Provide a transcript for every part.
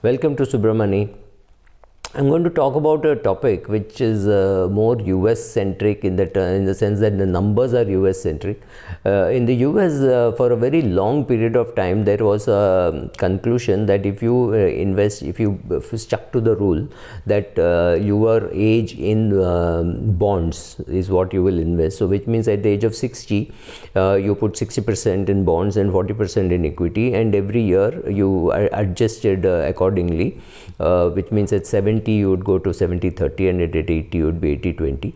Welcome to Subramani. I'm going to talk about a topic which is more US centric in the sense that the numbers are US centric. In the US, for a very long period of time, there was a conclusion that if you invest, if you stuck to the rule that your age in bonds is what you will invest. So, which means at the age of 60, you put 60% in bonds and 40% in equity, and every year you adjusted accordingly, which means at 70 you would go to 70-30 and at 80 you would be 80-20.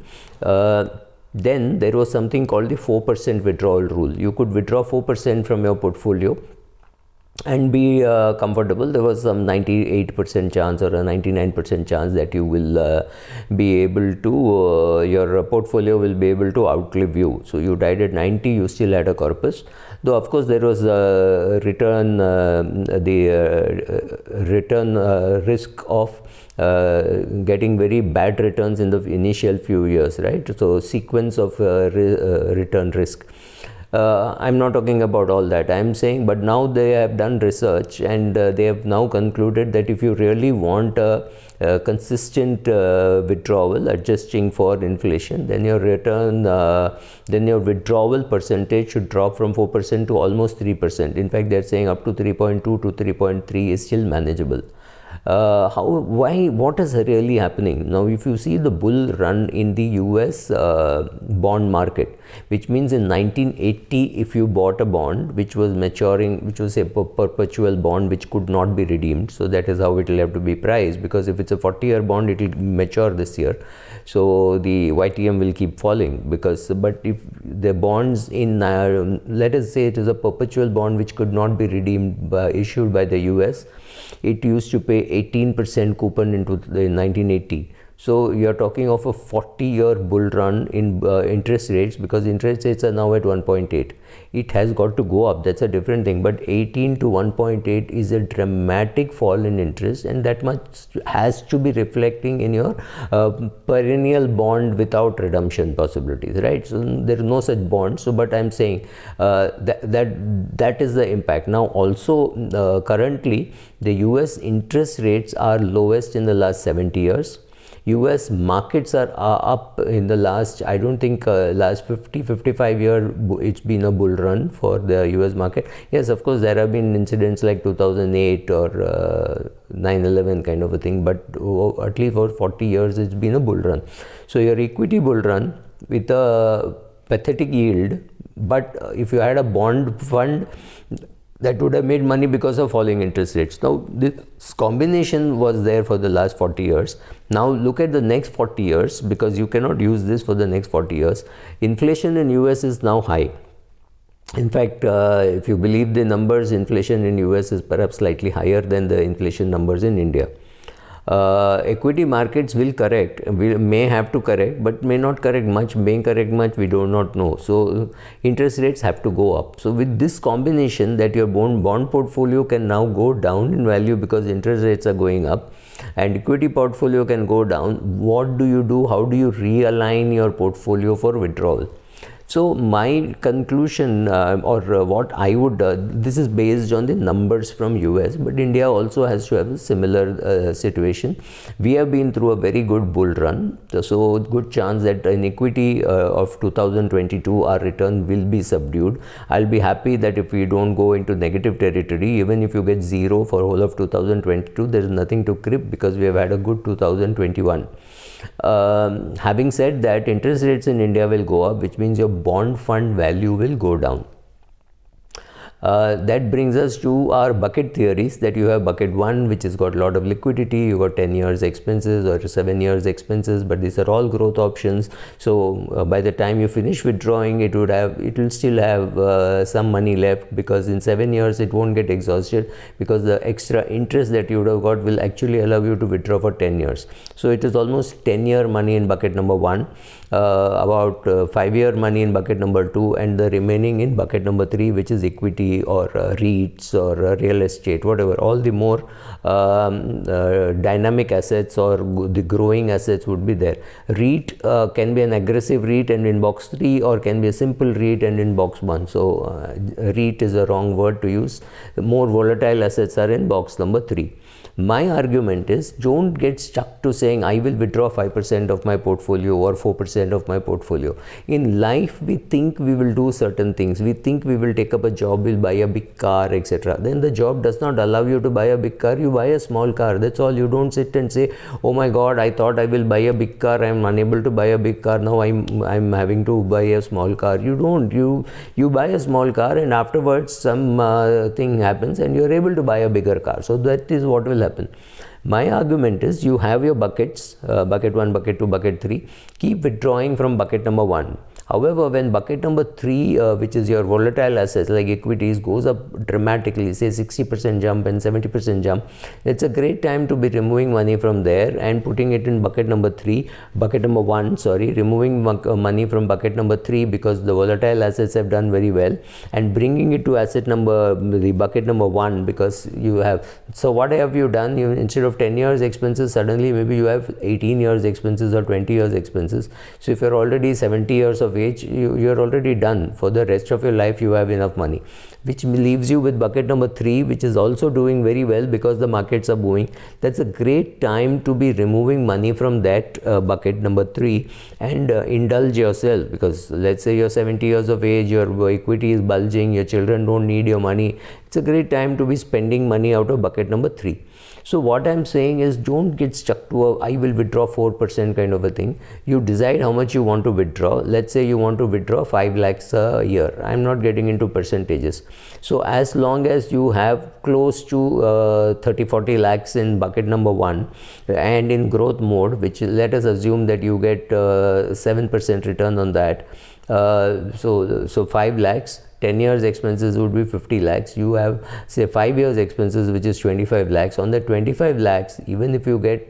Then there was something called the 4% withdrawal rule. You could withdraw 4% from your portfolio and be comfortable. There was some 98% chance or a 99% chance that you will be able to, your portfolio will be able to outlive you. So you died at 90, you still had a corpus. Though of course there was a return, return risk of getting very bad returns in the initial few years, right? So sequence of return risk. I'm not talking about all that. I'm saying, but now they have done research and they have now concluded that if you really want a consistent withdrawal adjusting for inflation, then your return, then your withdrawal percentage should drop from 4% to almost 3%. In fact, they're saying up to 3.2 to 3.3 is still manageable. What is really happening now? If you see the bull run in the US bond market, which means in 1980, if you bought a bond which was maturing, which was a perpetual bond which could not be redeemed, so that is how it will have to be priced, because if it's a 40-year bond, it will mature this year, so the YTM will keep falling. Because but if the bonds in let us say it is a perpetual bond which could not be redeemed issued by the US, it used to pay 18% coupon in 1980. So you are talking of a 40-year bull run in interest rates, because interest rates are now at 1.8. It has got to go up, that's a different thing, but 18 to 1.8 is a dramatic fall in interest, and that much has to be reflecting in your perennial bond without redemption possibilities, right? So there is no such bond. So but I'm saying that is the impact. Now also currently the US interest rates are lowest in the last 70 years. US markets are up in the last, I don't think last 55 years it's been a bull run for the US market. Yes, of course there have been incidents like 2008 or 9/11 kind of a thing, but at least for 40 years it's been a bull run. So your equity bull run with a pathetic yield, but if you had a bond fund, that would have made money because of falling interest rates. Now this combination was there for the last 40 years. Now look at the next 40 years, because you cannot use this for the next 40 years. Inflation in US is now high. In fact, if you believe the numbers, inflation in US is perhaps slightly higher than the inflation numbers in India. Equity markets will correct, may have to correct, but may not correct much, may correct much, we do not know. So interest rates have to go up. So with this combination, that your bond portfolio can now go down in value because interest rates are going up, and equity portfolio can go down, what do you do? How do you realign your portfolio for withdrawal? So my conclusion or what I would, this is based on the numbers from US, but India also has to have a similar situation. We have been through a very good bull run, so good chance that in equity of 2022 our return will be subdued. I'll be happy that if we don't go into negative territory, even if you get zero for whole of 2022, there is nothing to crib, because we have had a good 2021. Having said that, interest rates in India will go up, which means your bond fund value will go down. That brings us to our bucket theories, that you have bucket 1, which has got a lot of liquidity, you got 10 years expenses or 7 years expenses, but these are all growth options. So by the time you finish withdrawing, it will still have some money left, because in 7 years it won't get exhausted, because the extra interest that you would have got will actually allow you to withdraw for 10 years. So it is almost 10-year money in bucket number 1, about 5-year money in bucket number 2, and the remaining in bucket number 3, which is equity equity or REITs or real estate, whatever, all the more dynamic assets or the growing assets would be there. REIT can be an aggressive REIT and in box 3, or can be a simple REIT and in box 1. So REIT is a wrong word to use. The more volatile assets are in box number 3. My argument is, don't get stuck to saying I will withdraw 5% of my portfolio or 4% of my portfolio. In life, we think we will do certain things. We think we will take up a job, we'll buy a big car, etc. Then the job does not allow you to buy a big car. You buy a small car. That's all. You don't sit and say, oh my God, I thought I will buy a big car. I'm unable to buy a big car. Now I'm having to buy a small car. You don't. You buy a small car, and afterwards some thing happens and you're able to buy a bigger car. So that is what will happen. My argument is, you have your buckets, bucket 1, bucket 2, bucket 3. Keep withdrawing from bucket number 1. However, when bucket number 3, which is your volatile assets like equities, goes up dramatically, say 60% jump and 70% jump, it's a great time to be removing money from there and putting it in bucket number 1, removing money from bucket number 3 because the volatile assets have done very well, and bringing it to the bucket number 1 because you have. So what have you done? You, instead of 10 years expenses, suddenly maybe you have 18 years expenses or 20 years expenses. So if you're already 70 years of age, you're already done. For the rest of your life, you have enough money, which leaves you with bucket number 3, which is also doing very well because the markets are booming. That's a great time to be removing money from that bucket number 3 and indulge yourself, because let's say you're 70 years of age, your equity is bulging, your children don't need your money. It's a great time to be spending money out of bucket number 3. So what I'm saying is, don't get stuck to I will withdraw 4% kind of a thing. You decide how much you want to withdraw. Let's say you want to withdraw 5 lakhs a year. I'm not getting into percentages. So as long as you have close to 30-40 lakhs in bucket number 1 and in growth mode, which let us assume that you get 7% return on that. So 5 lakhs. 10 years expenses would be 50 lakhs. You have say 5 years expenses, which is 25 lakhs. On the 25 lakhs, even if you get,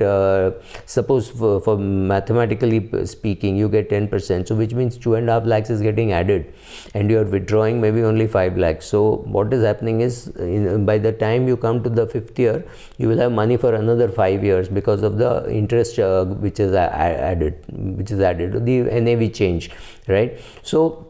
suppose for mathematically speaking, you get 10%, so which means 2.5 lakhs is getting added, and you are withdrawing maybe only 5 lakhs. So what is happening is, by the time you come to the 5th year, you will have money for another 5 years because of the interest which is added, the NAV change, right? So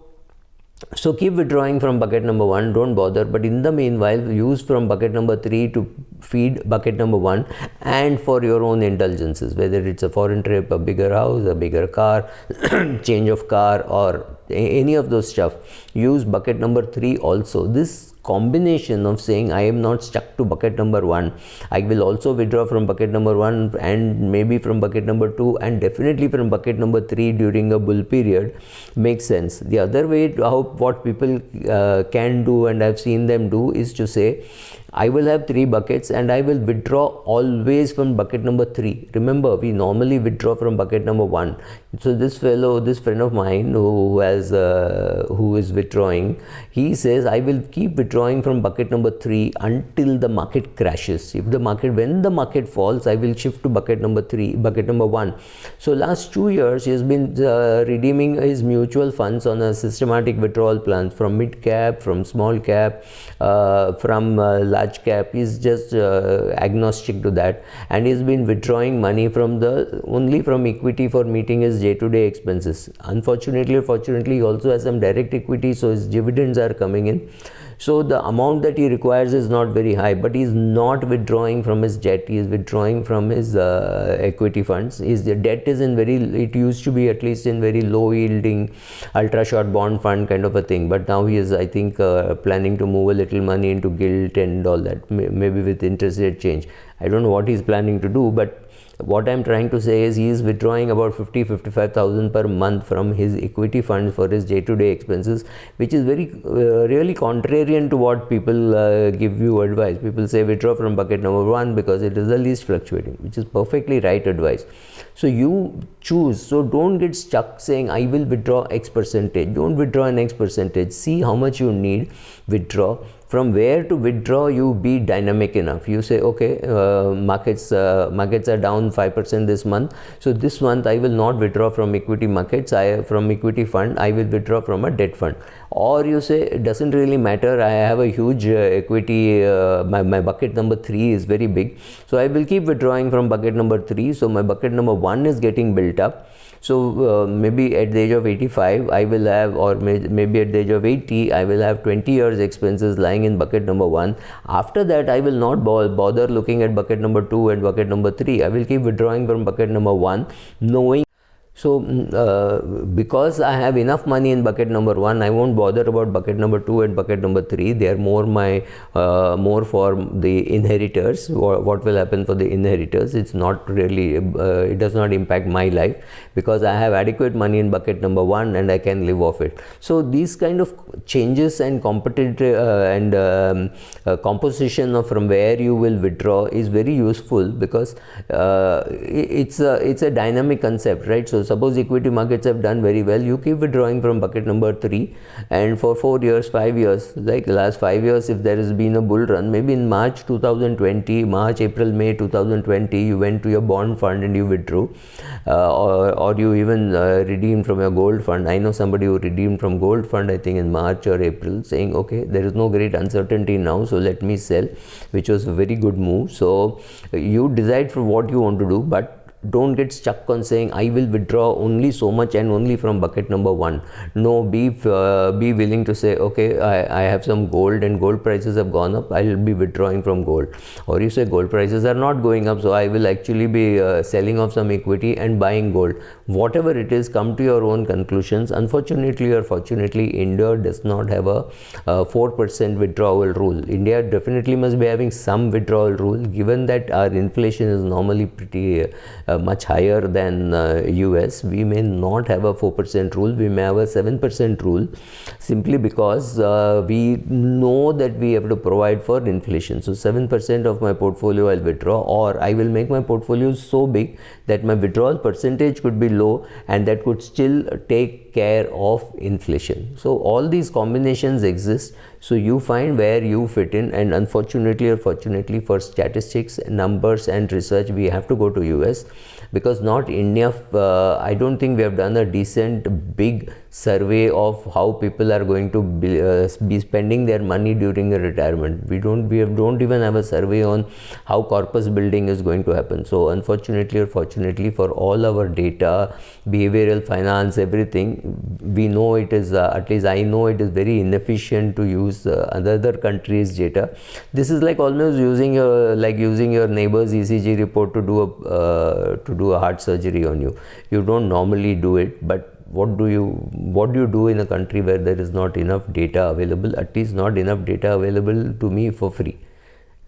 keep withdrawing from bucket number 1, don't bother, but in the meanwhile use from bucket number 3 to feed bucket number 1 and for your own indulgences, whether it's a foreign trip, a bigger house, a bigger car, change of car, or any of those stuff. Use bucket number 3 also. This combination of saying I am not stuck to bucket number 1, I will also withdraw from bucket number 1 and maybe from bucket number 2 and definitely from bucket number 3 during a bull period makes sense. The other way what people can do, and I've seen them do, is to say I will have 3 buckets and I will withdraw always from bucket number 3. Remember, we normally withdraw from bucket number 1. So this friend of mine who is withdrawing, he says I will keep withdrawing from bucket number 3 until the market crashes. When the market falls, I will shift to bucket number 1. So last 2 years he has been redeeming his mutual funds on a systematic withdrawal plan from mid cap, from small cap, from large cap. He's just agnostic to that, and he's been withdrawing money only from equity for meeting his day-to-day expenses. Unfortunately or fortunately, he also has some direct equity, so his dividends are coming in. So the amount that he requires is not very high, but he is not withdrawing from his debt. He is withdrawing from his equity funds. His debt is it used to be at least in very low yielding ultra short bond fund kind of a thing, but now he is, I think, planning to move a little money into gilt and all that, maybe with interest rate change. I don't know what he's planning to do, but what I'm trying to say is he is withdrawing about 55,000 per month from his equity funds for his day-to-day expenses, which is really contrarian to what people give you advice. People say withdraw from bucket number 1 because it is the least fluctuating, which is perfectly right advice. So you choose. So don't get stuck saying I will withdraw X percentage. Don't withdraw an X percentage. See how much you need, withdraw. from where to withdraw, you be dynamic enough. You say, okay, markets are down 5% this month, so this month I will not withdraw from equity markets, from equity fund, I will withdraw from a debt fund. Or you say, it doesn't really matter, I have a huge equity, my bucket number 3 is very big, so I will keep withdrawing from bucket number 3, so my bucket number 1 is getting built up. So maybe at the age of 85 I will have, or maybe at the age of 80 I will have 20 years expenses lying in bucket number 1. After that I will not bother looking at bucket number 2 and bucket number 3. I will keep withdrawing from bucket number 1, knowing. So because I have enough money in bucket number 1, I won't bother about bucket number 2 and bucket number 3. They are more for the inheritors. What will happen for the inheritors? It's not really, it does not impact my life, because I have adequate money in bucket number 1 and I can live off it. So these kind of changes and competitive composition of from where you will withdraw is very useful, because it's a dynamic concept, right? So suppose equity markets have done very well, you keep withdrawing from bucket number 3, and for 4 years, 5 years, like last 5 years, if there has been a bull run, maybe in March 2020, March, April, May 2020, you went to your bond fund and you withdrew, or you even redeemed from your gold fund. I know somebody who redeemed from gold fund, I think in March or April, saying, okay, there is no great uncertainty now, so let me sell, which was a very good move. So you decide for what you want to do, but don't get stuck on saying I will withdraw only so much and only from bucket number 1. No, be willing to say, okay, I have some gold and gold prices have gone up, I will be withdrawing from gold. Or you say gold prices are not going up, so I will actually be selling off some equity and buying gold. Whatever it is, come to your own conclusions. Unfortunately or fortunately, India does not have a 4% withdrawal rule. India definitely must be having some withdrawal rule, given that our inflation is normally pretty much higher than US. We may not have a 4% rule, we may have a 7% rule, simply because we know that we have to provide for inflation. So 7% of my portfolio I'll withdraw, or I will make my portfolio so big that my withdrawal percentage could be low and that could still take care of inflation. So all these combinations exist. So you find where you fit in, and unfortunately or fortunately for statistics, numbers and research, we have to go to US, because not India. I don't think we have done a decent big survey of how people are going to be spending their money during a retirement. We don't even have a survey on how corpus building is going to happen. So unfortunately or fortunately, for all our data, behavioral finance, everything, we know it is, at least I know it is very inefficient to use other countries' data. This is like almost using your neighbor's ECG report to do a heart surgery on you. You don't normally do it, but what do you do in a country where there is not enough data available, at least not enough data available to me for free?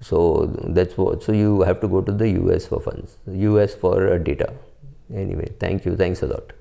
So that's what, so you have to go to the US for funds, US for data. Anyway, thank you, thanks a lot.